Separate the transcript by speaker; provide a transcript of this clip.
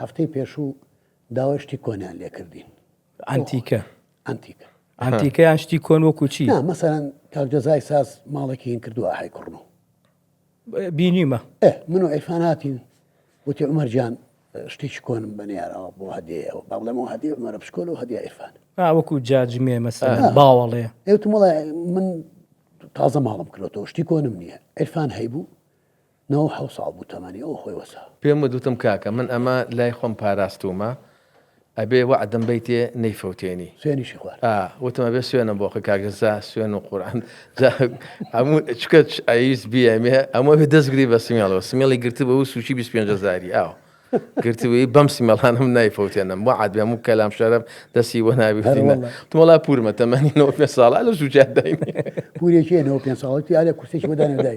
Speaker 1: هەفتەی پێشوو داوای شتی کۆنیان لێ کردین.
Speaker 2: ئەنتیکەیان شتی کۆن وەکو چی؟
Speaker 1: مەسەرەن کاکجەزای ساز ماڵێکی هین کردووە ئاهای کوڕن و
Speaker 2: بینیمە
Speaker 1: من و ئەیفان هاتین وتی عومەرجان شتێکی کۆنم بەنیارەوە بۆ هەدیەوە با بڵێمەوە هەدیە عومەرە پشکۆل و هەدیە ئەیفان
Speaker 2: وەکو جاجمێ مەسەلەن باوەڵێ
Speaker 1: ئێوتم وڵێ من تازە ماڵم کردەوە شتی کۆنم نییە ئەیفان هەیبوو 9 ساڵ بوو تەمەنی ئەو خۆی وەسا
Speaker 3: پێم وتم کاکە من ئەمە لای خۆم پاراستومە ئەبێ وەعدەم بیتێ نەیفەوتێنی
Speaker 1: سوێنیشی خوارد
Speaker 3: وتم ئەبێ سوێنم بۆ کاکەزا سوێن و قورئان هەموو چکە ئەویست بیەمێ ئەمە بێ دەستگری بە سمێڵەوە سمێڵی گرتە بە و سوچی 25,000 ئاو گرتوی بەم سیمەڵانم نایفەوتێنم وەعد بێ هەموو کەلام شەرەف دەستی وە نابێتینە تۆڵا پورمە تەمەنی 9 ساڵ لە سوچات داینێ
Speaker 1: پورێکی 9 ساڵەتی ئالە کورسێکی بەدانێ دای